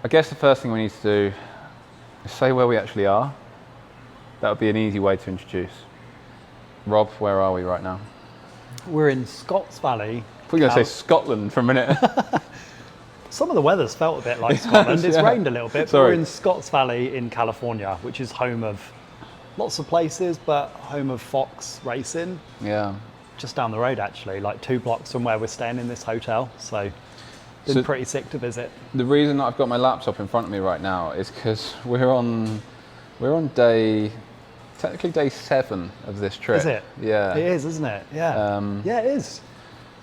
I guess the first thing we need to do is say where we actually are. That would be an easy way to introduce. Rob, where are we right now? We're in Scots Valley. I thought you were going to say Scotland for a minute. Some of the weather's felt a bit like Scotland. It's rained a little bit. But we're in Scots Valley in California, which is home of lots of places, but home of Fox racing. Yeah. Just down the road, actually, like 2 blocks from where we're staying in this hotel. So been pretty sick to visit. The reason that I've got my laptop in front of me right now is because we're on technically day 7 of this trip. Is it? Yeah. It is, isn't it? Yeah. Yeah, it is.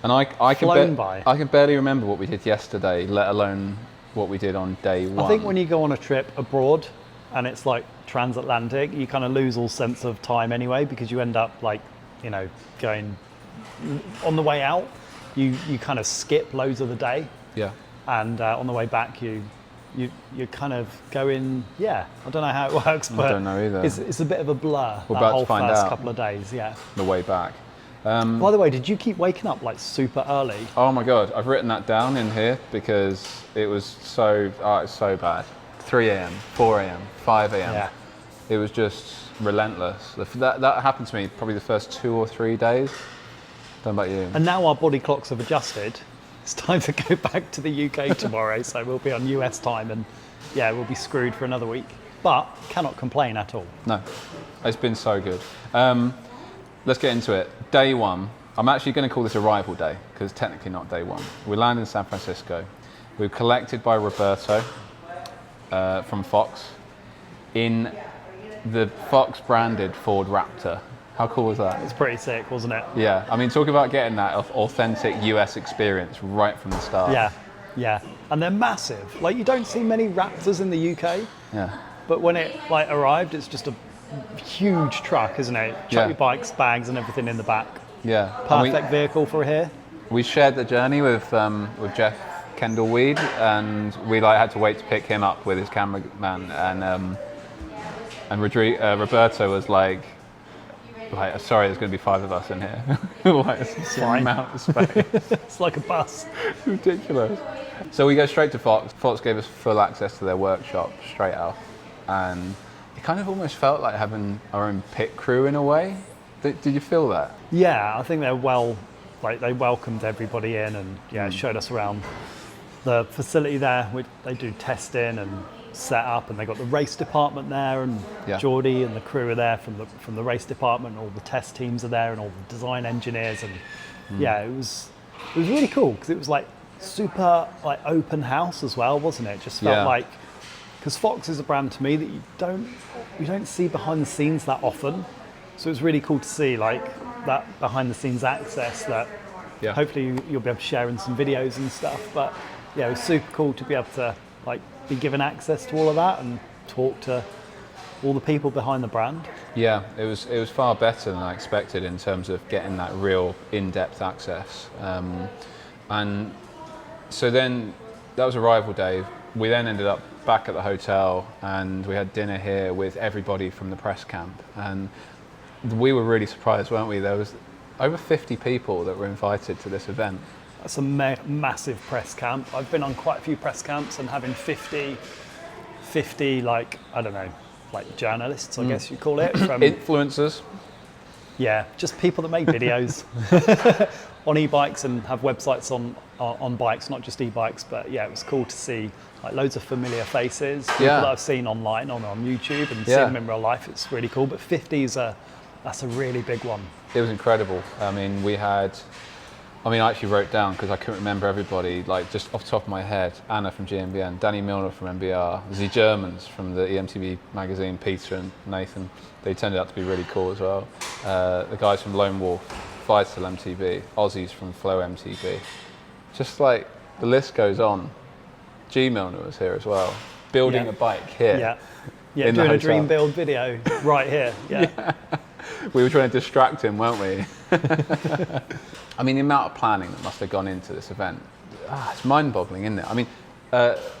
And I I can barely remember what we did yesterday, let alone what we did on day 1. I think when you go on a trip abroad and it's like transatlantic, you kind of lose all sense of time anyway, because you end up like, you know, going on the way out, you kind of skip loads of the day. Yeah. And on the way back, you kind of go in, I don't know how it works, but I don't know either. It's a bit of a blur, We're that about whole to find first out. couple of days, The way back. By the way, did you keep waking up like super early? Oh my God, I've written that down in here because it was so bad. 3 a.m., 4 a.m., 5 a.m. Yeah. It was just relentless. That happened to me probably the first 2 or 3 days. Don't know about you. And now our body clocks have adjusted. It's time to go back to the UK tomorrow, so we'll be on US time and we'll be screwed for another week. But cannot complain at all. No, it's been so good. Let's get into it. Day 1, I'm actually going to call this arrival day because it's technically not day 1. We land in San Francisco. We were collected by Roberto from Fox in the Fox branded Ford Raptor. How cool was that? It's pretty sick, wasn't it? Yeah, I mean, talk about getting that authentic US experience right from the start. Yeah, and they're massive. Like, you don't see many Raptors in the UK. Yeah. But when it like arrived, it's just a huge truck, isn't it? Chuck your bikes, bags, and everything in the back. Yeah. Perfect vehicle for here. We shared the journey with Jeff Kendall Weed, and we had to wait to pick him up with his cameraman, and Roberto was like, sorry, there's going to be 5 of us in here. It's a amount of space. It's like a bus. It's ridiculous. So we go straight to Fox. Fox gave us full access to their workshop straight out, and it kind of almost felt like having our own pit crew in a way. Did you feel that? Yeah, I think they welcomed everybody in and showed us around the facility there. They do testing and set up, and they got the race department there, and Geordie and the crew are there from the race department. All the test teams are there, and all the design engineers, and it was really cool because it was like super like open house as well, wasn't it? Just felt like, because Fox is a brand to me that you don't see behind the scenes that often, so it's really cool to see like that behind the scenes access that hopefully you'll be able to share in some videos and stuff. But it was super cool to be able to like be given access to all of that and talk to all the people behind the brand. Yeah, it was far better than I expected in terms of getting that real in-depth access. And so then that was arrival day. We then ended up back at the hotel and we had dinner here with everybody from the press camp. And we were really surprised, weren't we? There was over 50 people that were invited to this event. That's a massive press camp. I've been on quite a few press camps, and having 50 like, I don't know, like journalists, I guess you call it. From influencers. Yeah, just people that make videos on e-bikes and have websites on bikes, not just e-bikes. But it was cool to see like loads of familiar faces, people that I've seen online on YouTube and seen them in real life. It's really cool. But 50 that's a really big one. It was incredible. I mean, I actually wrote down, because I couldn't remember everybody, like just off the top of my head: Anna from GmbN, Danny Milner from MBR, the Germans from the MTB magazine, Peter and Nathan. They turned out to be really cool as well. The guys from Lone Wolf, Vital MTB, Aussies from Flow MTB. Just like the list goes on. G Milner was here as well, building a bike here. Yeah, doing a dream build video right here. Yeah. We were trying to distract him, weren't we? I mean, the amount of planning that must have gone into this event, it's mind-boggling, isn't it? I mean,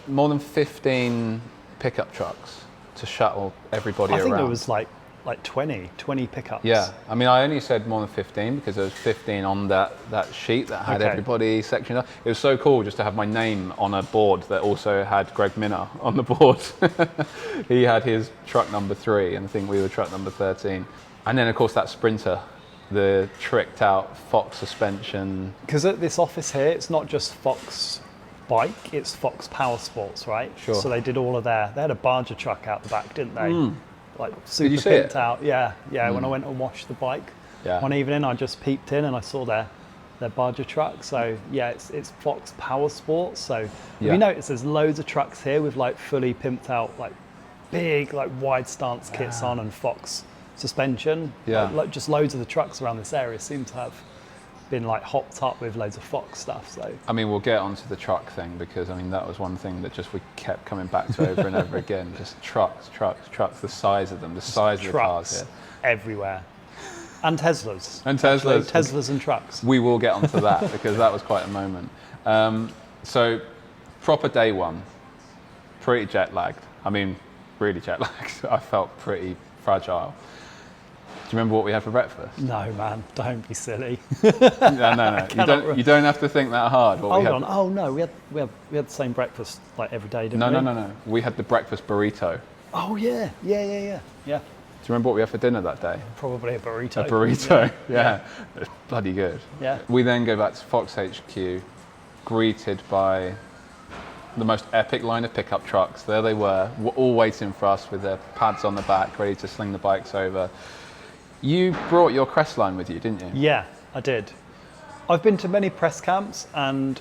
more than 15 pickup trucks to shuttle everybody around. I think there was like like 20 pickups. Yeah, I mean, I only said more than 15 because there was 15 on that sheet that had everybody sectioned up. It was so cool just to have my name on a board that also had Greg Minner on the board. He had his truck number 3, and I think we were truck number 13. And then, of course, that Sprinter, the tricked out Fox suspension. Because at this office here, it's not just Fox bike, it's Fox Power Sports, right? Sure. So they did all of they had a Barger truck out the back, didn't they? Like super Did you see pimped it? out. Yeah. When I went and washed the bike one evening, I just peeped in and I saw their Barger truck. So yeah, it's Fox Power Sports. So if you notice, there's loads of trucks here with like fully pimped out, like big, like wide stance kits on and Fox suspension. Like just loads of the trucks around this area seem to have been like hopped up with loads of Fox stuff. So I mean, we'll get onto the truck thing because I mean that was one thing that just we kept coming back to over and over again. Just trucks. The size of them, the size of the cars here, everywhere, and Teslas. Actually, Teslas and trucks. We will get onto that because that was quite a moment. So proper day one, pretty jet lagged. I mean, really jet lagged. I felt pretty fragile. Do you remember what we had for breakfast? No, man, don't be silly. No. You don't have to think that hard. Hold on. Oh no, we had the same breakfast like every day, didn't we? No. We had the breakfast burrito. Oh yeah. Do you remember what we had for dinner that day? Probably a burrito. A burrito. Yeah. It's bloody good. Yeah. We then go back to Fox HQ, greeted by the most epic line of pickup trucks. There they were, all waiting for us with their pads on the back, ready to sling the bikes over. You brought your Crestline with you, didn't you? Yeah, I did. I've been to many press camps, and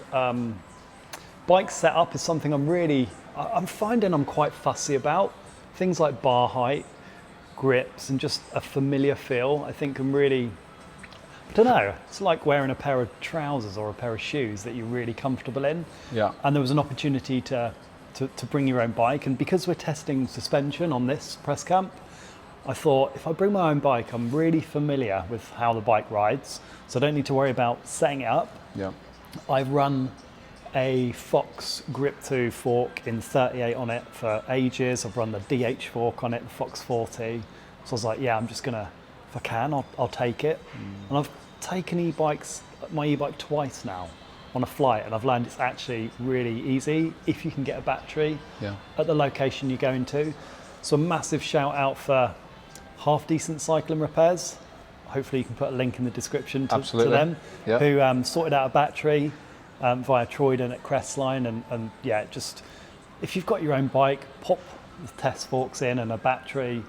bike setup is something I'm finding I'm quite fussy about. Things like bar height, grips, and just a familiar feel, I think can really, I don't know, it's like wearing a pair of trousers or a pair of shoes that you're really comfortable in. Yeah. And there was an opportunity to bring your own bike, and because we're testing suspension on this press camp, I thought if I bring my own bike, I'm really familiar with how the bike rides, so I don't need to worry about setting it up. Yeah. I've run a Fox Grip 2 fork in 38 on it for ages. I've run the DH fork on it, the Fox 40. So I was like, yeah, I'm just gonna, if I can, I'll take it. And I've taken my e-bike twice now on a flight, and I've learned it's actually really easy if you can get a battery at the location you're going to. So a massive shout out for Half Decent Cycling Repairs. Hopefully you can put a link in the description to them, who sorted out a battery via Troyden at Crestline, and yeah, just if you've got your own bike, pop the test forks in and a battery,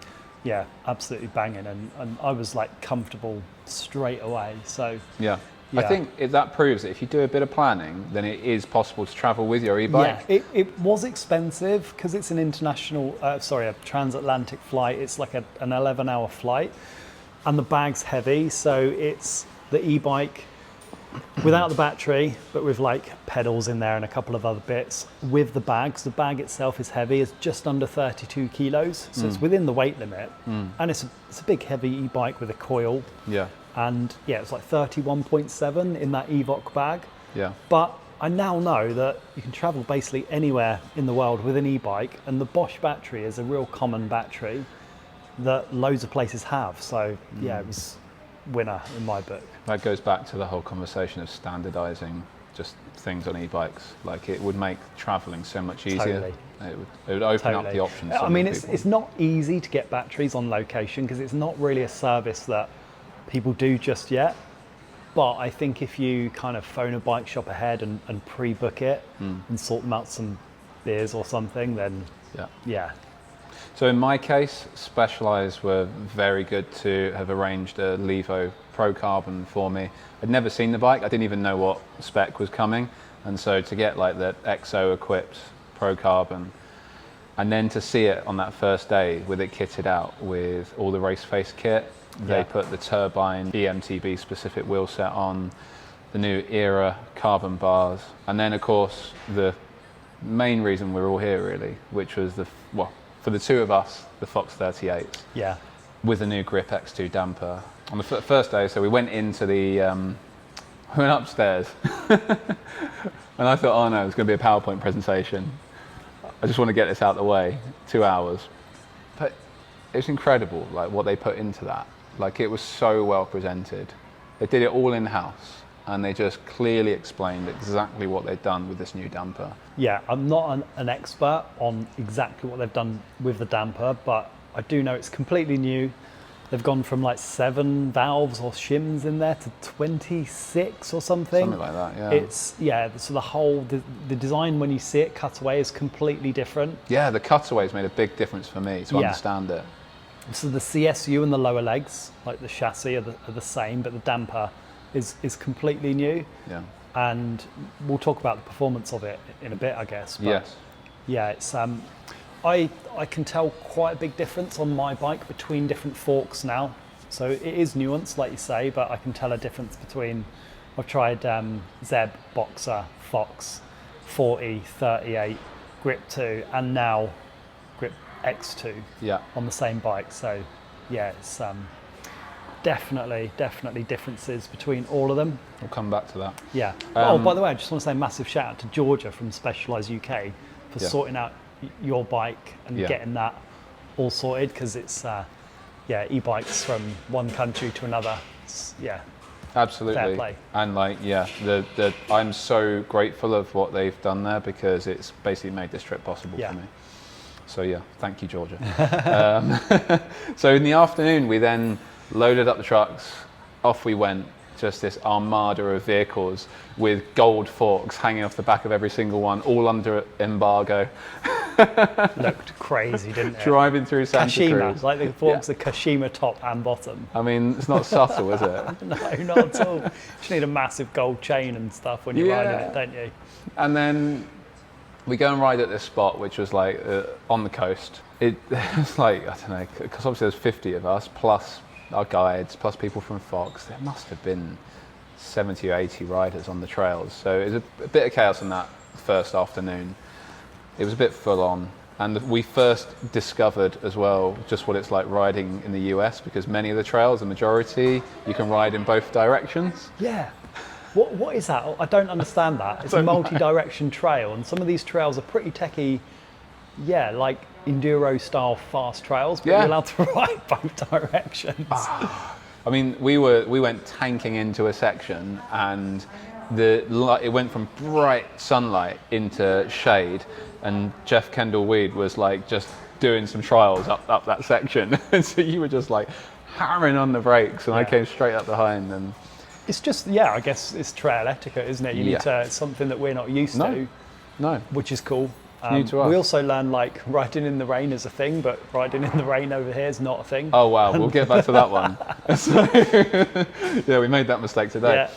yeah, absolutely banging, and I was like comfortable straight away. So yeah. I think that proves that if you do a bit of planning, then it is possible to travel with your e-bike. Yeah, it was expensive because it's an a transatlantic flight. It's like an 11-hour flight, and the bag's heavy, so it's the e-bike without the battery, but with like pedals in there and a couple of other bits. With the bags, the bag itself is heavy. It's just under 32 kilos, so it's within the weight limit, and it's a big heavy e-bike with a coil. Yeah. And yeah, it's like 31.7 in that Evoque bag. Yeah. But I now know that you can travel basically anywhere in the world with an e-bike, and the Bosch battery is a real common battery that loads of places have. So yeah, it was winner in my book. That goes back to the whole conversation of standardizing just things on e-bikes. Like it would make traveling so much easier. Totally. It would open up the options. I mean, it's not easy to get batteries on location because it's not really a service that people do just yet, but I think if you kind of phone a bike shop ahead and pre-book it and sort them out some beers or something, then yeah. So in my case, Specialized were very good to have arranged a Levo Pro Carbon for me. I'd never seen the bike, I didn't even know what spec was coming, and so to get like the EXO equipped Pro Carbon, and then to see it on that first day with it kitted out with all the race face kit. They put the turbine MTB specific wheel set on, the new Era carbon bars, and then of course the main reason we're all here really, which was for the two of us, the Fox 38s. Yeah. With the new Grip X2 damper. On the first day, so we went into we went upstairs, and I thought, oh no, it's going to be a PowerPoint presentation. I just want to get this out of the way, 2 hours. But it's incredible, like what they put into that. Like it was so well presented. They did it all in-house, and they just clearly explained exactly what they'd done with this new damper. Yeah, I'm not an expert on exactly what they've done with the damper, but I do know it's completely new. They've gone from like 7 valves or shims in there to 26 or something. Something like that, yeah. So the design when you see it cut away is completely different. Yeah, the cutaways made a big difference for me to understand it. So the CSU and the lower legs, like the chassis, are the same, but the damper is completely new. Yeah. And we'll talk about the performance of it in a bit, I guess. But yes. Yeah, it's I can tell quite a big difference on my bike between different forks now. So it is nuanced, like you say, but I can tell a difference between, I've tried Zeb, Boxer, Fox, 40, 38, Grip 2, and now Grip X2 on the same bike. So yeah, it's definitely differences between all of them. We'll come back to that. Yeah. Oh, by the way, I just want to say a massive shout out to Georgia from Specialized UK for sorting out your bike and getting that all sorted, because it's e-bikes from one country to another. Absolutely. Fair play. And like I'm so grateful of what they've done there, because it's basically made this trip possible for me. So yeah, thank you, Georgia. So in the afternoon we then loaded up the trucks, off we went. Just this armada of vehicles with gold forks hanging off the back of every single one, all under embargo. Looked crazy, didn't it? Driving through Santa Cruz. Like the forks are Kashima top and bottom. I mean, it's not subtle, is it? No, not at all. You just need a massive gold chain and stuff when you're riding it, don't you? And then we go and ride at this spot, which was like on the coast. It was like, I don't know, because obviously there's 50 of us, plus our guides, plus people from Fox. There must have been 70 or 80 riders on the trails. So it was a bit of chaos on that first afternoon. It was a bit full on. And we first discovered as well just what it's like riding in the US, because many of the trails, the majority, you can ride in both directions. Yeah. What is that? I don't understand that. It's a multi-direction trail, and some of these trails are pretty techie, like enduro style fast trails, but you're allowed to ride both directions. I mean, we went tanking into a section, and it went from bright sunlight into shade, and Jeff Kendall Weed was like just doing some trials up that section, and so you were just like hammering on the brakes, and I came straight up behind. And it's just I guess it's trail etiquette, isn't it? You need to. It's something that we're not used to. No, which is cool. New to us. We also learned like riding in the rain is a thing, but riding in the rain over here is not a thing. Oh wow, we'll get back to that one. So, we made that mistake today.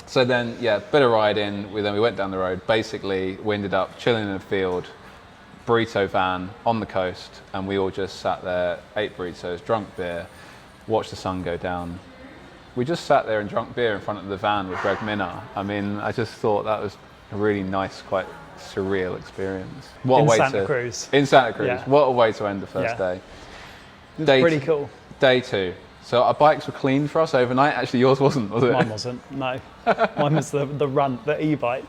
So then, bit of riding. Then we went down the road. Basically, we ended up chilling in a field, burrito van on the coast, and we all just sat there, ate burritos, drunk beer, watched the sun go down. We just sat there and drunk beer in front of the van with Greg Minnar. I mean, I just thought that was a really nice, quite surreal experience. In Santa Cruz. In Santa Cruz. What a way to end the first day. Pretty cool. Day 2. So our bikes were cleaned for us overnight. Actually, yours wasn't, was it? Mine wasn't, no. Mine was the e-bike.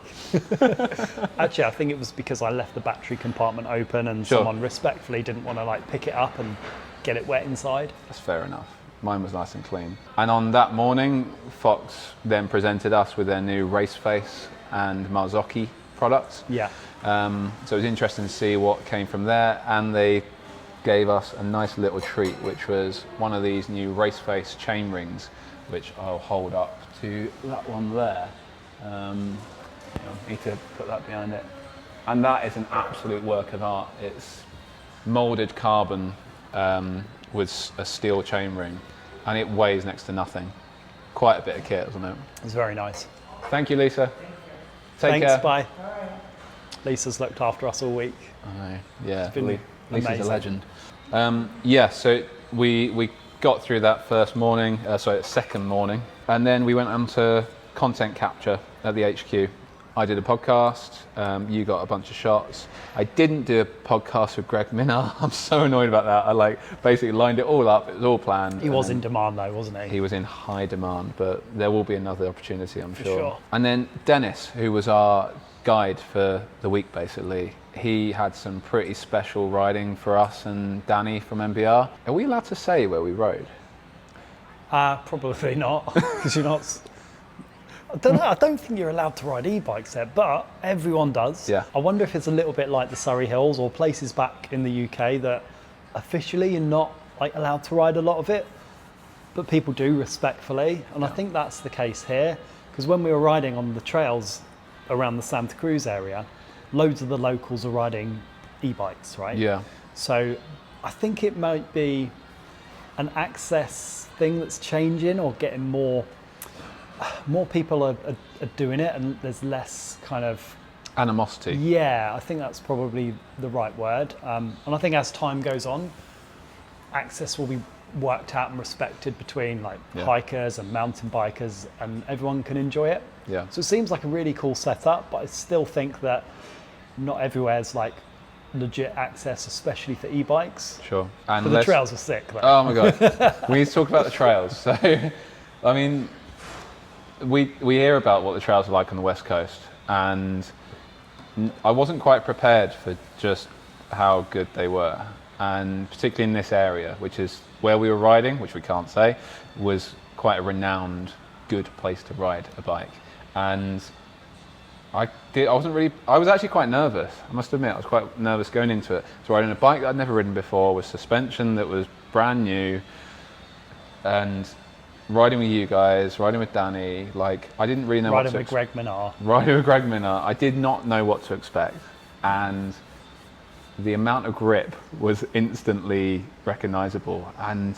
Actually, I think it was because I left the battery compartment open, and someone respectfully didn't want to like pick it up and get it wet inside. That's fair enough. Mine was nice and clean. And on that morning, Fox then presented us with their new Race Face and Marzocchi products. So it was interesting to see what came from there, and they gave us a nice little treat, which was one of these new Race Face chain rings, which I'll hold up to that one there. I need to put that behind it. And that is an absolute work of art. It's molded carbon with a steel chain ring, and it weighs next to nothing. Quite a bit of kit, isn't it? It's very nice. Thank you, Lisa. Take care. Thanks, bye. Lisa's looked after us all week. I know, yeah. It's been Lisa's amazing. a legend. So we got through that second morning, and then we went on to content capture at the HQ. I did a podcast, you got a bunch of shots. I didn't do a podcast with Greg Minnar. I'm so annoyed about that. I basically lined it all up, it was all planned. He was in demand though, wasn't he? He was in high demand, but there will be another opportunity, I'm sure. And then Dennis, who was our guide for the week basically, he had some pretty special riding for us and Danny from MBR. Are we allowed to say where we rode? Probably not, because you're not. I don't know. I don't think you're allowed to ride e-bikes there, but everyone does. Yeah. I wonder if it's a little bit like the Surrey Hills or places back in the UK that officially you're not like allowed to ride a lot of it, but people do respectfully, and I think that's the case here. Because when we were riding on the trails around the Santa Cruz area, loads of the locals are riding e-bikes, right? Yeah. So I think it might be an access thing that's changing or getting more people are doing it, and there's less kind of animosity. Yeah, I think that's probably the right word. And I think as time goes on, access will be worked out and respected between like hikers and mountain bikers, and everyone can enjoy it. Yeah. So it seems like a really cool setup, but I still think that not everywhere's like legit access, especially for e-bikes. Sure. And the trails are sick though. Oh my God. We need to talk about the trails. So, I mean, we hear about what the trails are like on the West Coast, and I wasn't quite prepared for just how good they were. And particularly in this area, which is where we were riding, which we can't say, was quite a renowned, good place to ride a bike. And I was actually quite nervous. I must admit, I was quite nervous going into it. So riding a bike that I'd never ridden before, with suspension that was brand new, and riding with you guys, riding with Danny, like I didn't really know riding with Greg Minnar. Riding with Greg Minnar, I did not know what to expect, and the amount of grip was instantly recognisable, and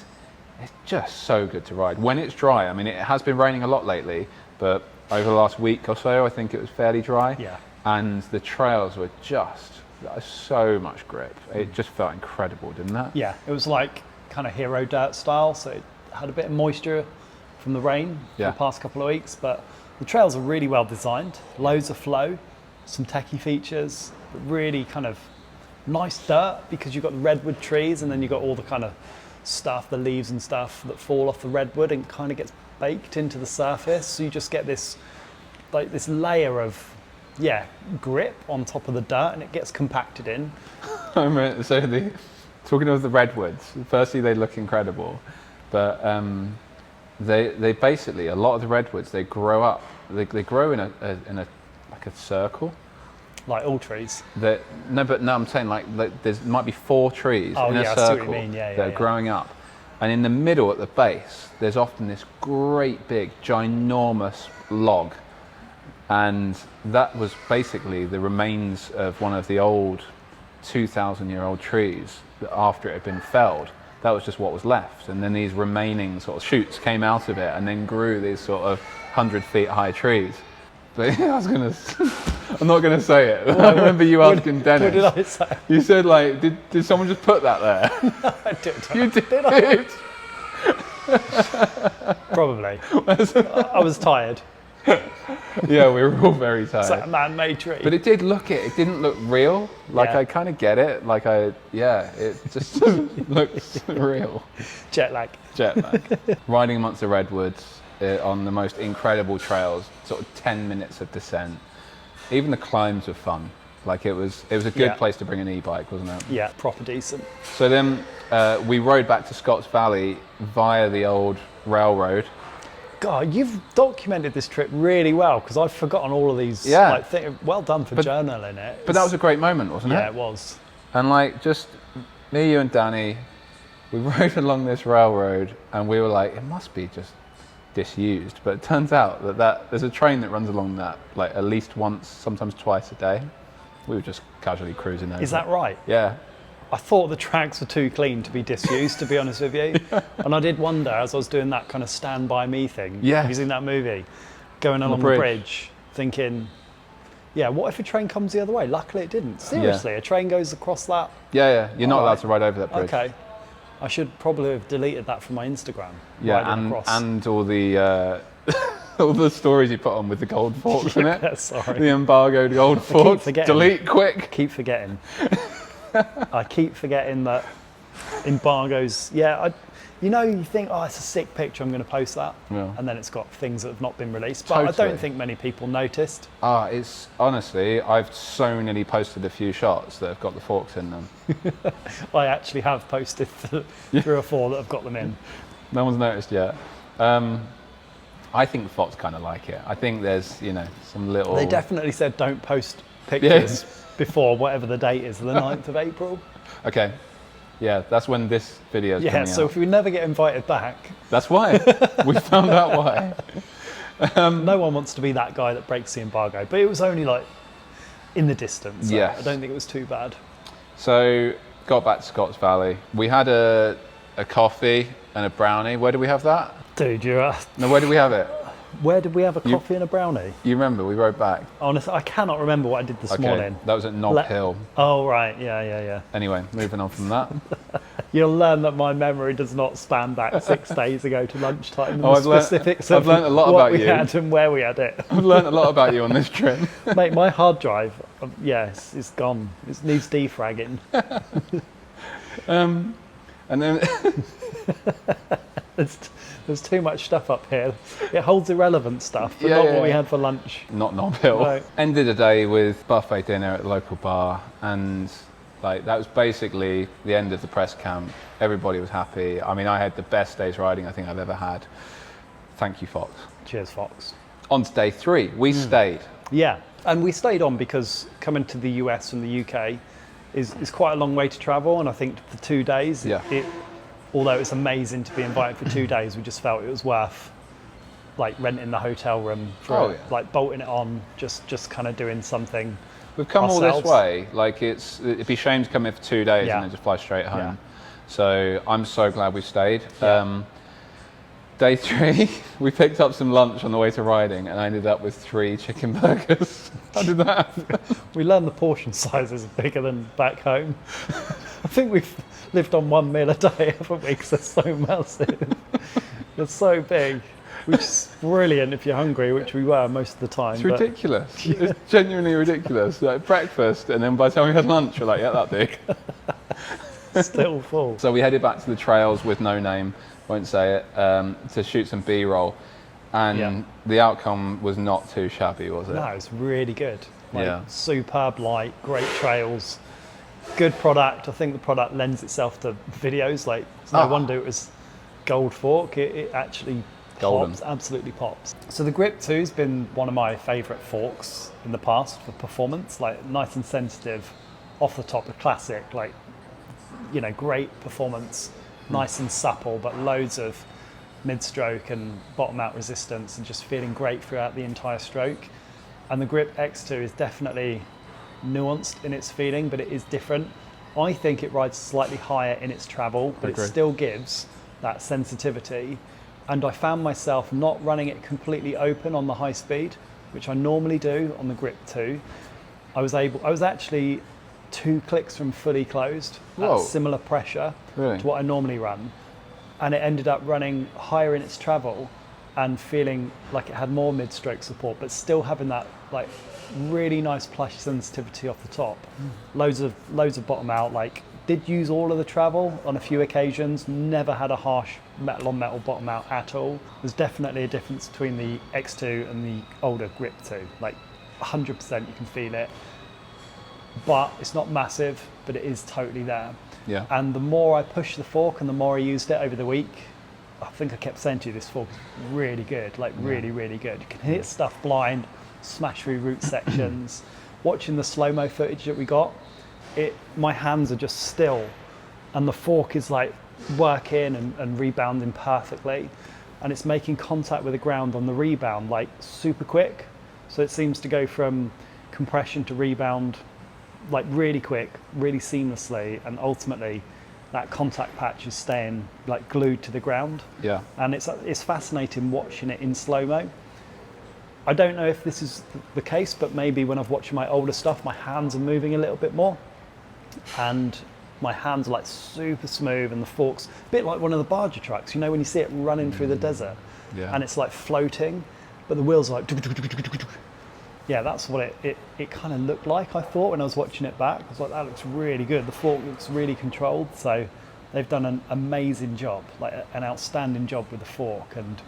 it's just so good to ride when it's dry. I mean, it has been raining a lot lately, but over the last week or so, I think it was fairly dry. Yeah. And the trails were just so much grip. It just felt incredible, didn't it? Yeah, it was like kind of hero dirt style, so it had a bit of moisture from the rain for the past couple of weeks, but the trails are really well designed, loads of flow, some techie features, really kind of nice dirt because you've got the redwood trees, and then you've got all the kind of stuff, the leaves and stuff that fall off the redwood and kind of gets baked into the surface, so you just get this like this layer of grip on top of the dirt, and it gets compacted in. So talking of the redwoods, firstly they look incredible, but they basically, a lot of the redwoods, they grow up, they grow in a like a circle. Like all trees? I'm saying like there might be 4 trees in a circle I see what you mean. that are growing up. And in the middle at the base, there's often this great big, ginormous log. And that was basically the remains of one of the old 2,000-year-old trees that after it had been felled. That was just what was left. And then these remaining sort of shoots came out of it and then grew these sort of 100-feet high trees. But I'm not going to say it. I remember you asking Dennis. What did I say? You said, like, did someone just put that there? No, I did. You did? Probably. I was tired. Yeah, we were all very tired. It's like a man-made tree. But it didn't look real. Like, I kind of get it. Like, it just looks real. Jet lag. Riding amongst the redwoods on the most incredible trails, sort of 10 minutes of descent. Even the climbs were fun. Like, it was a good place to bring an e-bike, wasn't it? Yeah, proper decent. So then we rode back to Scotts Valley via the old railroad. God, you've documented this trip really well, because I've forgotten all of these. Well done for journaling it. But that was a great moment, wasn't it? Yeah, it was. And like, just me, you and Danny, we rode along this railroad, and we were like, it must be just disused. But it turns out that there's a train that runs along that like at least once, sometimes twice a day. We were just casually cruising over. Is that right? Yeah. I thought the tracks were too clean to be disused, to be honest with you. And I did wonder, as I was doing that kind of Stand By Me thing, have you seen that movie? Going along the bridge, thinking, what if a train comes the other way? Luckily it didn't. Seriously, a train goes across that? Yeah. You're not allowed to ride over that bridge. Okay. I should probably have deleted that from my Instagram. Yeah, and all the all the stories you put on with the gold forks in it. Sorry. The embargoed gold forks. Delete quick. Keep forgetting. I keep forgetting that embargoes. you think, oh, it's a sick picture, I'm going to post that. Yeah. And then it's got things that have not been released. But I don't think many people noticed. It's honestly, I've so nearly posted a few shots that have got the forks in them. I actually have posted 3 or 4 that have got them in. No one's noticed yet. I think Fox kind of like it. I think there's, some little... They definitely said don't post pictures before whatever the date is, the 9th of April. Okay. Yeah, that's when this video is coming out. Yeah, so if we never get invited back... That's why. We found out why. No one wants to be that guy that breaks the embargo, but it was only like in the distance. So yes. I don't think it was too bad. So, got back to Scotts Valley. We had a coffee and a brownie. Where did we have that? Dude, No, where did we have it? Where did we have a coffee and a brownie? You remember, we rode back. Honestly, I cannot remember what I did this morning. That was at Nob Hill. Oh, right, yeah. Anyway, moving on from that. You'll learn that my memory does not span back 6 days ago to lunchtime. And I've learned a lot about what we you. had and where we had it. I've learned a lot about you on this trip. Mate, my hard drive, it's gone. It needs defragging. And then... There's too much stuff up here. It holds irrelevant stuff, but not what we had for lunch. Not Nob Hill. No. Ended the day with buffet dinner at the local bar, and that was basically the end of the press camp. Everybody was happy. I mean, I had the best day's riding I think I've ever had. Thank you, Fox. Cheers, Fox. On to day 3, we stayed. Yeah, and we stayed on because coming to the US from the UK is quite a long way to travel, and I think for 2 days, although it's amazing to be invited for 2 days, we just felt it was worth like renting the hotel room for like bolting it on, just kind of doing something. We've come ourselves. all this way. Like it'd be a shame to come here for 2 days and then just fly straight home. Yeah. So I'm so glad we stayed. Yeah. Day 3, we picked up some lunch on the way to riding, and I ended up with 3 chicken burgers. How did that happen? We learned the portion sizes are bigger than back home. I think we've lived on 1 meal a day, haven't we? Because they're so massive. They're so big, which is brilliant if you're hungry, which we were most of the time. It's ridiculous. Yeah. It's genuinely ridiculous. Like breakfast, and then by the time we had lunch, we're like, yeah, that big. Still full. So we headed back to the trails with no name, won't say it, to shoot some B-roll. And the outcome was not too shabby, was it? No, it's really good. Superb light, great trails, good product. I think the product lends itself to videos. Like, it's no wonder it was gold fork. It actually pops, absolutely pops. So the Grip 2 has been one of my favourite forks in the past for performance. Like, nice and sensitive, off the top, a classic. Like, great performance, nice and supple, but loads of mid-stroke and bottom-out resistance, and just feeling great throughout the entire stroke. And the Grip X2 is definitely nuanced in its feeling, but it is different. I think it rides slightly higher in its travel, but it still gives that sensitivity. And I found myself not running it completely open on the high speed, which I normally do on the Grip 2. I was actually 2 clicks from fully closed at similar pressure to what I normally run. And it ended up running higher in its travel and feeling like it had more mid-stroke support, but still having that like really nice plush sensitivity off the top. Loads of bottom out. Like, did use all of the travel on a few occasions, never had a harsh metal on metal bottom out at all. There's definitely a difference between the X2 and the older Grip 2. Like 100% you can feel it, but it's not massive, but it is totally there. Yeah. And the more I pushed the fork and the more I used it over the week, I think I kept saying to you, this fork is really good, like really, really good. You can hit stuff blind, smash through root sections. Watching the slow-mo footage that we got, my hands are just still, and the fork is like working and rebounding perfectly, and it's making contact with the ground on the rebound like super quick. So it seems to go from compression to rebound like really quick, really seamlessly, and ultimately that contact patch is staying like glued to the ground. Yeah. And it's fascinating watching it in slow-mo. I don't know if this is the case, but maybe when I've watched my older stuff, my hands are moving a little bit more, and my hands are like super smooth, and the fork's a bit like one of the barger trucks, when you see it running through the desert, and it's like floating, but the wheels are like, yeah, that's what it kind of looked like, I thought, when I was watching it back. I was like, that looks really good. The fork looks really controlled, so they've done an amazing job, like an outstanding job with the fork. And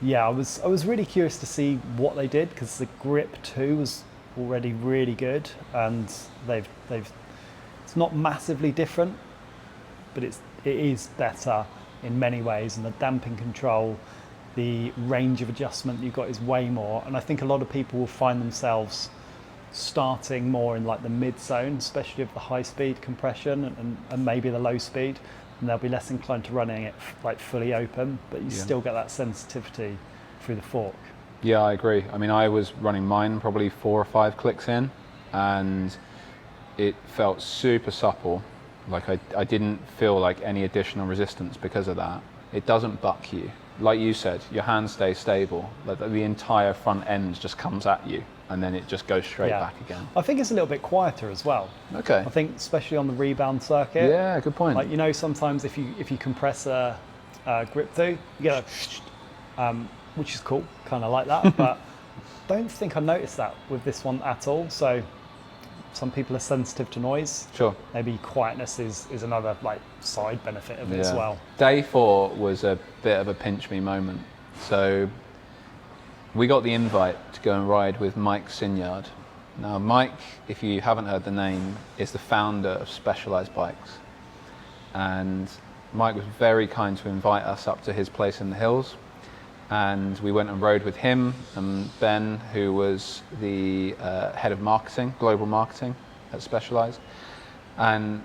yeah, I was really curious to see what they did, because the grip too was already really good, and they've it's not massively different, but it is better in many ways, and the damping control, the range of adjustment you've got is way more. And I think a lot of people will find themselves starting more in like the mid zone, especially of the high speed compression and maybe the low speed, and they'll be less inclined to running it like fully open, but you still get that sensitivity through the fork. Yeah, I agree. I mean, I was running mine probably 4 or 5 clicks in, and it felt super supple. Like I didn't feel like any additional resistance because of that. It doesn't buck you. Like you said, your hand stays stable. Like the entire front end just comes at you, and then it just goes straight back again. I think it's a little bit quieter as well. Okay. I think especially on the rebound circuit. Yeah, good point. Like, you know, sometimes if you compress a grip through, you get a which is cool, kind of like that. But don't think I noticed that with this one at all. So some people are sensitive to noise. Sure. Maybe quietness is another like side benefit of it as well. Day 4 was a bit of a pinch me moment. So we got the invite to go and ride with Mike Sinyard. Now Mike, if you haven't heard the name, is the founder of Specialized Bikes. And Mike was very kind to invite us up to his place in the hills. And we went and rode with him and Ben, who was the head of marketing, global marketing at Specialized. And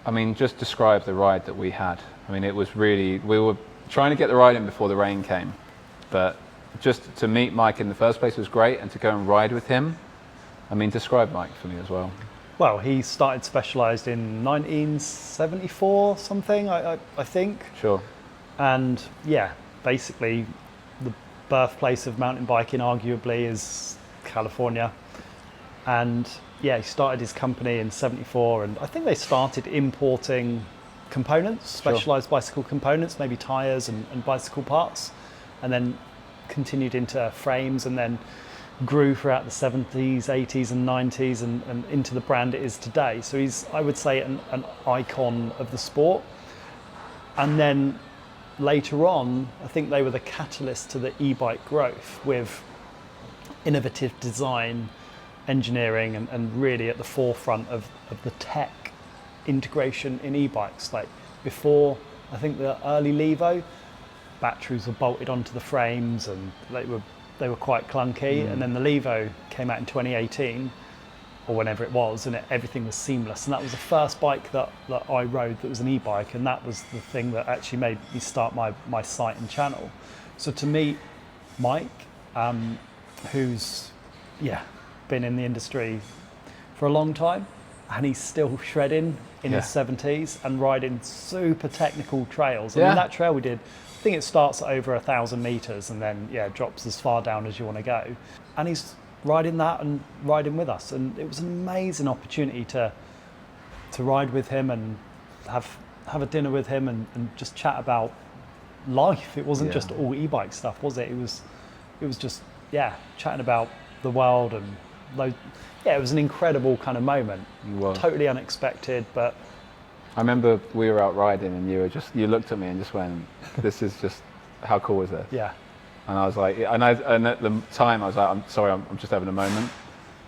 I mean, just describe the ride that we had. I mean, it was really, we were trying to get the ride in before the rain came, but just to meet Mike in the first place was great, and to go and ride with him. I mean, describe Mike for me as well. Well, he started Specialized in 1974 something, I think. Sure. And yeah, basically the birthplace of mountain biking arguably is California. And yeah, he started his company in 74, and I think they started importing components, Specialized bicycle components, maybe tires and bicycle parts, and then continued into frames, and then grew throughout the 70s, 80s and 90s and into the brand it is today. So he's, I would say, an icon of the sport. And then later on, I think they were the catalyst to the e-bike growth with innovative design, engineering, and really at the forefront of the tech integration in e-bikes. Like before, I think the early Levo, batteries were bolted onto the frames and they were quite clunky. And then the Levo came out in 2018 or whenever it was, and everything was seamless. And that was the first bike that I rode that was an e-bike, and that was the thing that actually made me start my site and channel. So to meet Mike, who's been in the industry for a long time, and he's still shredding in his 70s and riding super technical trails. I mean, that trail we did, I think it starts at over 1,000 meters and then drops as far down as you want to go. And he's riding that and riding with us, and it was an amazing opportunity to ride with him and have a dinner with him and just chat about life. It wasn't just all e-bike stuff, was it? It was just chatting about the world and it was an incredible kind of moment. Totally unexpected, but I remember we were out riding and you looked at me and just went, this is just, how cool is this? Yeah. And I was like, and at the time I was like, I'm sorry, I'm just having a moment.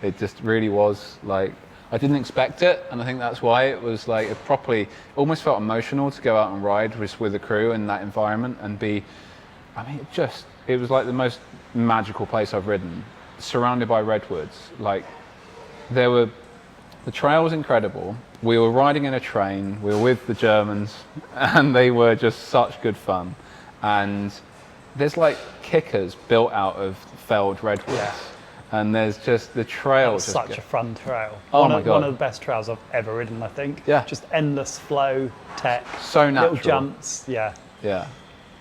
It just really was like, I didn't expect it, and I think that's why it was like, it properly, almost felt emotional to go out and ride with the crew in that environment and be, I mean, it was like the most magical place I've ridden, surrounded by redwoods. Like, the trail was incredible. We were riding in a train, we were with the Germans, and they were just such good fun. And there's like kickers built out of felled redwoods. Yeah. And there's just the trail. That was such a fun trail. Oh my God. One of the best trails I've ever ridden, I think. Yeah. Just endless flow, tech. So natural. Little jumps, yeah.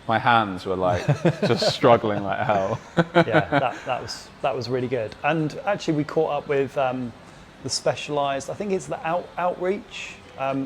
My hands were like just struggling like hell. that was really good. And actually we caught up with the Specialized, I think it's the Outreach,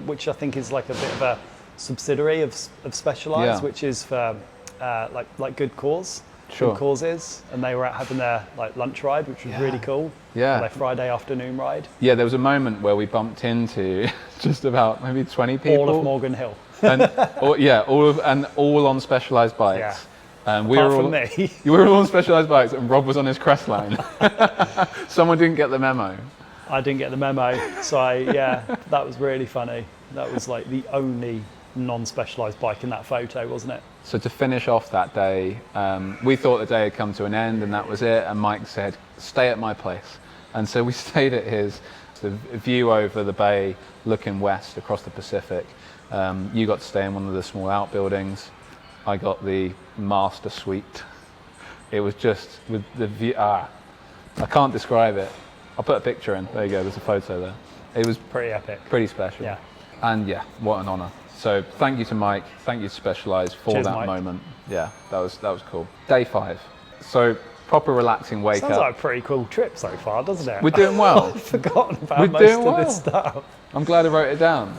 which I think is like a bit of a subsidiary of Specialized, which is for like good cause. Good causes, and they were out having their like lunch ride, which was really cool. Their Friday afternoon ride. There was a moment where we bumped into just about maybe 20 people. All of Morgan Hill. and all on Specialized bikes. We Apart were all, from me. You were all on Specialized bikes, and Rob was on his Crestline. Someone didn't get the memo. I didn't get the memo, so that was really funny. That was like the only non-Specialized bike in that photo, wasn't it? So to finish off that day, we thought the day had come to an end and that was it, and Mike said, stay at my place. And so we stayed at his, the view over the bay, looking west across the Pacific. You got to stay in one of the small outbuildings. I got the master suite. It was just with the view, I can't describe it. I'll put a picture in, there you go, there's a photo there. It was pretty epic. Pretty special. Yeah. And yeah, what an honor. So thank you to Mike, thank you to Specialized for Cheers, that Mike. moment. Yeah, that was cool. Day 5. So proper relaxing wake Sounds up. like a pretty cool trip so far, doesn't it? We're doing well. I've forgotten about We're most doing of well. this stuff. I'm glad I wrote it down.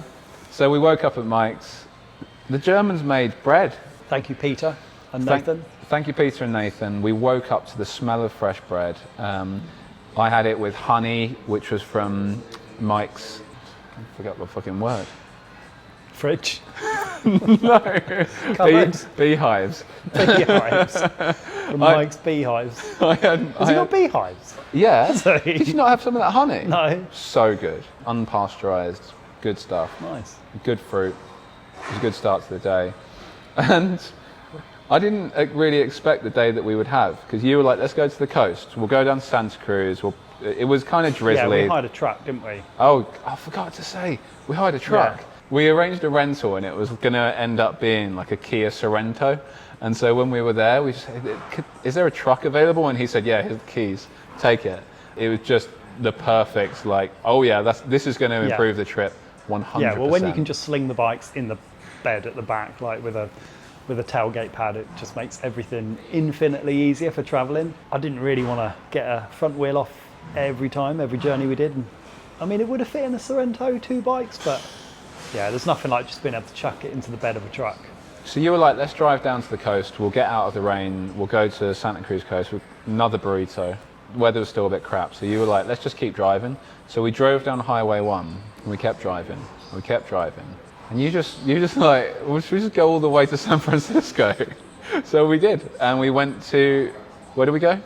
So we woke up at Mike's. The Germans made bread. Thank you, Peter and Nathan. Thank you, Peter and Nathan. We woke up to the smell of fresh bread. I had it with honey, which was from Mike's. I forgot the fucking word. Fridge. No. Cupboard. Beehives. Beehives. From Mike's beehives. Has he got beehives? Yeah. Has he? Did you not have some of that honey? No. So good. Unpasteurized. Good stuff. Nice. Good fruit. It was a good start to the day. And I didn't really expect the day that we would have, because you were like, let's go to the coast. We'll go down to Santa Cruz. It was kind of drizzly. Yeah, we hired a truck, didn't we? Oh, I forgot to say, we hired a truck. Yeah. We arranged a rental and it was going to end up being like a Kia Sorento. And so when we were there, we just said, is there a truck available? And he said, yeah, here's the keys, take it. It was just the perfect, like, oh yeah, this is going to improve the trip 100%. Yeah, well, when you can just sling the bikes in the bed at the back, like with a tailgate pad, it just makes everything infinitely easier for traveling. I didn't really want to get a front wheel off every journey we did. And, I mean, it would have fit in a Sorento, 2 bikes, but yeah, there's nothing like just being able to chuck it into the bed of a truck. So you were like, let's drive down to the coast, we'll get out of the rain, we'll go to Santa Cruz coast with another burrito. Weather was still a bit crap, so you were like, let's just keep driving. So we drove down Highway 1, and we kept driving, And you just like, well, should we just go all the way to San Francisco? So we did, and we went to, where did we go?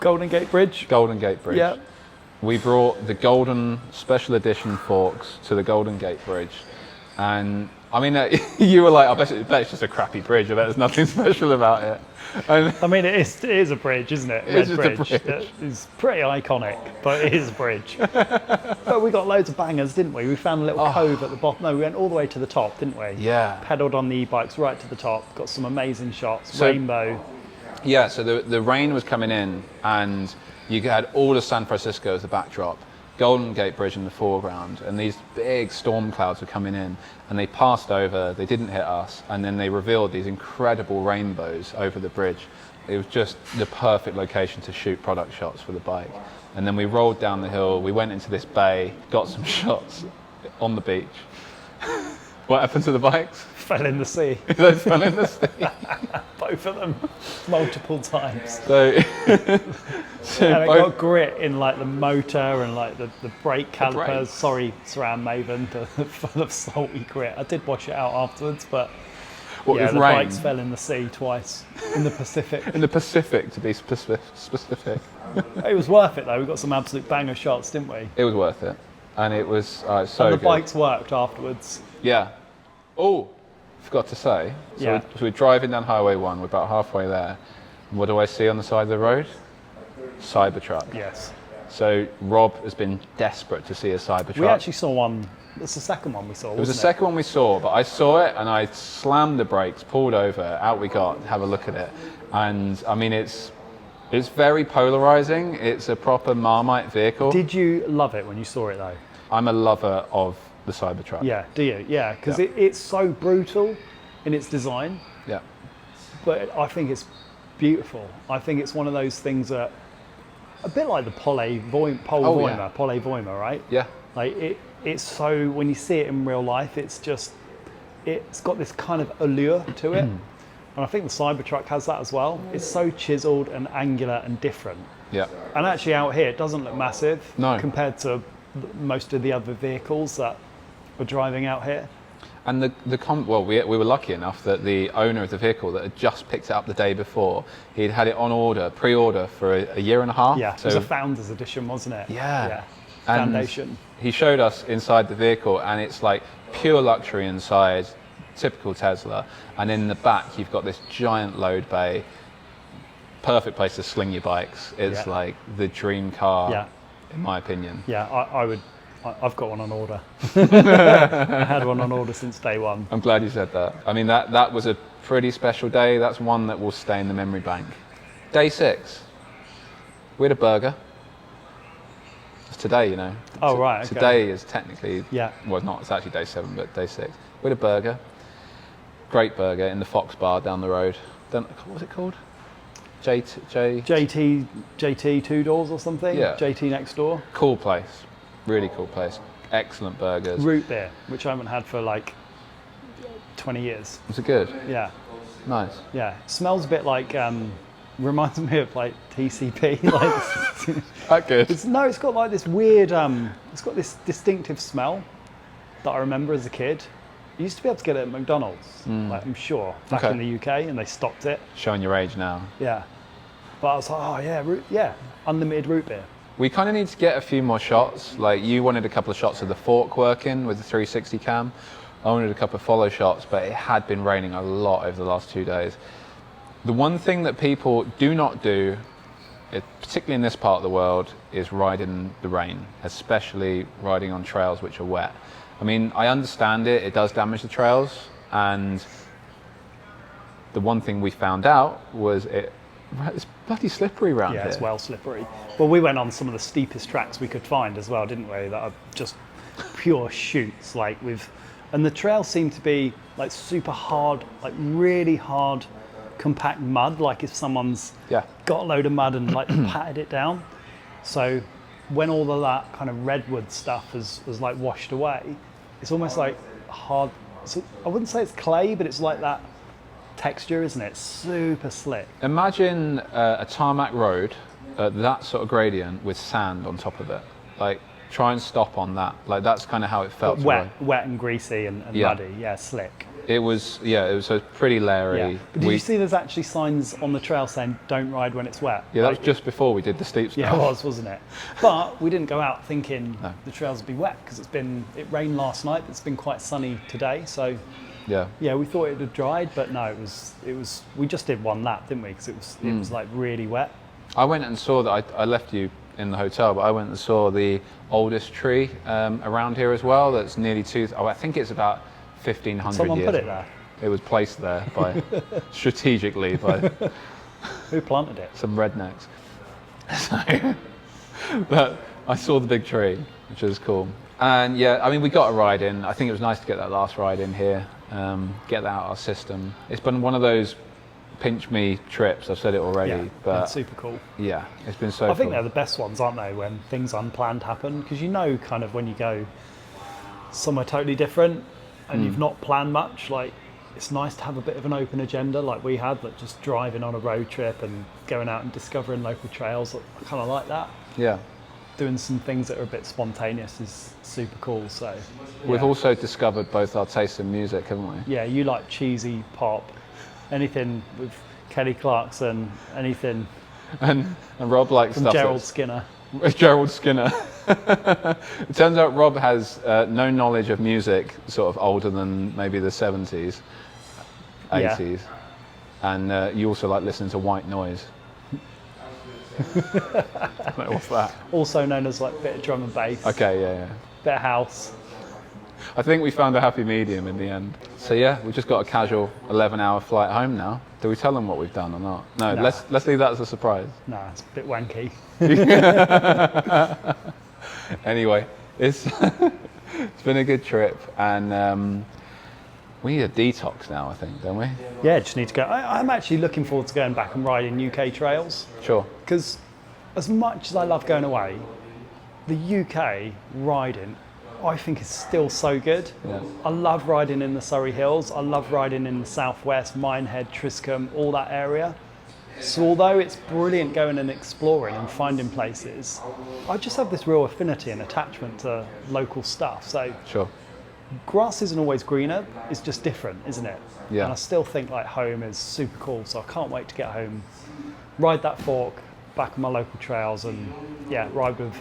Golden Gate Bridge. Golden Gate Bridge. Yeah. We brought the golden special edition forks to the Golden Gate Bridge. And I mean, you were like, I bet it's just a crappy bridge. I bet there's nothing special about it. And I mean, it is a bridge, isn't it? It's Red just a bridge. It's pretty iconic, but it is a bridge. But we got loads of bangers, didn't we? We found a little cove at the bottom. No, we went all the way to the top, didn't we? Yeah. Pedalled on the e-bikes right to the top. Got some amazing shots. Rainbow. Yeah, so the rain was coming in, and you had all of San Francisco as the backdrop, Golden Gate Bridge in the foreground, and these big storm clouds were coming in, and they passed over, they didn't hit us, and then they revealed these incredible rainbows over the bridge. It was just the perfect location to shoot product shots for the bike. And then we rolled down the hill, we went into this bay, got some shots on the beach. What happened to the bikes? Fell in the sea. They fell in the sea. Both of them, multiple times. So And it got grit in like the motor and like the brake calipers. brakes. Sorry, SRAM Maven, full of salty grit. I did wash it out afterwards, but what yeah, was the rain? bikes fell in the sea twice in the Pacific. In the Pacific, to be specific. It was worth it though. We got some absolute banger shots, didn't we? It was worth it, and it was so And the good. bikes worked afterwards. Yeah. Oh, forgot to say. So we're driving down Highway 1. We're about halfway there. And what do I see on the side of the road? Cybertruck. Yes. So Rob has been desperate to see a Cybertruck. We actually saw one. That's the second one we saw. It was the second one we saw, but I saw it and I slammed the brakes, pulled over, out we got, have a look at it. And I mean, it's very polarizing. It's a proper Marmite vehicle. Did you love it when you saw it though? I'm a lover of the Cybertruck. Yeah, do you? Yeah, because it's so brutal in its design, Yeah. but I think it's beautiful. I think it's one of those things that, a bit like the Pole Voima, right? Yeah. Like it's so, when you see it in real life, it's got this kind of allure to it. And I think the Cybertruck has that as well. It's so chiseled and angular and different. Yeah. And actually out here, it doesn't look massive No. compared to most of the other vehicles that we're driving out here. And we were lucky enough that the owner of the vehicle that had just picked it up the day before, he'd had it on order, pre-order for a year and a half. Yeah, it was a founder's edition, wasn't it? Yeah. Foundation. And he showed us inside the vehicle, and it's like pure luxury inside, typical Tesla. And in the back, you've got this giant load bay, perfect place to sling your bikes. It's like the dream car, in my opinion. Yeah, I've got one on order. I had one on order since day one. I'm glad you said that. I mean, that was a pretty special day. That's one that will stay in the memory bank. Day 6, we had a burger. It's today, you know. Oh, right. Okay. Today is technically, well, it's not, it's actually day 7, but day 6. We had a burger. Great burger in the Fox Bar down the road. What was it called? JT 2 doors or something? Yeah. JT next door. Cool place. Really cool place. Excellent burgers. Root beer, which I haven't had for like 20 years. Was it good? Yeah. Nice. Yeah. It smells a bit like, reminds me of like TCP. Like, that good? It's got like this weird, it's got this distinctive smell that I remember as a kid. You used to be able to get it at McDonald's, like, I'm sure, back in the UK, and they stopped it. Showing your age now. Yeah. But I was like, unlimited root beer. We kind of need to get a few more shots. Like, you wanted a couple of shots of the fork working with the 360 cam. I wanted a couple of follow shots, but it had been raining a lot over the last 2 days. The one thing that people do not do, particularly in this part of the world, is ride in the rain, especially riding on trails which are wet. I mean, I understand it does damage the trails, and the one thing we found out was it's bloody slippery around here. Yeah, it's well slippery. Well, we went on some of the steepest tracks we could find as well, didn't we? That are just pure chutes, and the trails seem to be like super hard, like really hard, compact mud. Like if someone's got a load of mud and like patted it down. So when all of that kind of redwood stuff was like washed away, it's almost like hard. So I wouldn't say it's clay, but it's like that texture, isn't it? Super slick. Imagine a tarmac road at that sort of gradient with sand on top of it. Like, try and stop on that. Like, that's kind of how it felt. Wet and greasy and muddy. Yeah, slick. It was a pretty leery. Yeah. But did you see there's actually signs on the trail saying don't ride when it's wet? Yeah, that was just before we did the steep stuff. Yeah, it was, wasn't it? But we didn't go out thinking the trails would be wet because it rained last night. It's been quite sunny today, so yeah, we thought it had dried, but no, it was. We just did one lap, didn't we? Because it was like really wet. I went and saw that. I left you in the hotel, but I went and saw the oldest tree around here as well. That's nearly I think it's about 1,500 years. Someone put it there. It was placed there strategically by who planted it? Some rednecks. But I saw the big tree, which was cool. And yeah, I mean, we got a ride in. I think it was nice to get that last ride in here, get that out of our system. It's been one of those pinch me trips. I've said it already, but it's super cool. Yeah, it's been so cool. I think they're the best ones, aren't they, when things unplanned happen? Because you know kind of when you go somewhere totally different and you've not planned much, like it's nice to have a bit of an open agenda like we had, like just driving on a road trip and going out and discovering local trails. I kind of like that. Yeah. Doing some things that are a bit spontaneous is super cool. So we've also discovered both our tastes in music, haven't we? Yeah, you like cheesy pop, anything with Kelly Clarkson, anything. And Rob likes from stuff Gerald Skinner. Gerald Skinner. It turns out Rob has no knowledge of music sort of older than maybe the 70s, 80s. And you also like listening to white noise. What's that? Also known as like a bit of drum and bass. Okay, yeah. Bit of house. I think we found a happy medium in the end. So yeah, we've just got a casual 11-hour flight home now. Do we tell them what we've done or not? No. Let's leave that as a surprise. No, it's a bit wanky. Anyway, it's been a good trip, and we need a detox now, I think, don't we? Yeah, just need to go. I'm actually looking forward to going back and riding UK trails. Sure. Because as much as I love going away, the UK riding, I think is still so good. Yeah. I love riding in the Surrey Hills. I love riding in the southwest, Minehead, Triscombe, all that area. So although it's brilliant going and exploring and finding places, I just have this real affinity and attachment to local stuff. So sure. grass isn't always greener, it's just different, isn't it? Yeah. And I still think like home is super cool, so I can't wait to get home, ride that fork, back on my local trails, and yeah, ride with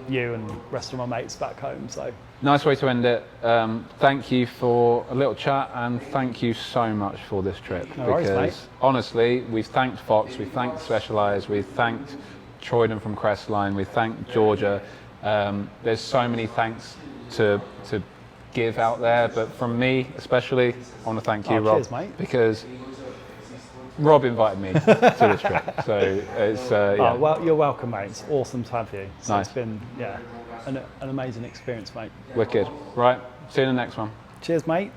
you and the rest of my mates back home. So nice way to end it. Thank you for a little chat, and thank you so much for this trip. No worries, because mate. honestly, we've thanked Fox, we've thanked Specialized, we've thanked Troyden from Crestline, we've thanked Georgia. There's so many thanks to give out there, but from me especially, I want to thank you, Rob, cheers, mate. because Rob invited me to this trip. So it's yeah. Oh, well, you're welcome, mate. It's awesome to have you. So Nice. It's been an amazing experience, mate. Wicked. Right, see you in the next one. Cheers, mate.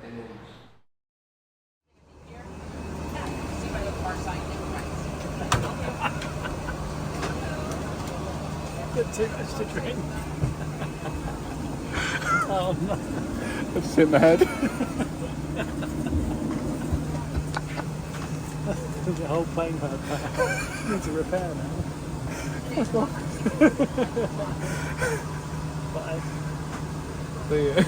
Got too much to drink. Oh no. It's in the head. The whole plane hurt now. Needs a repair now. Bye. See you.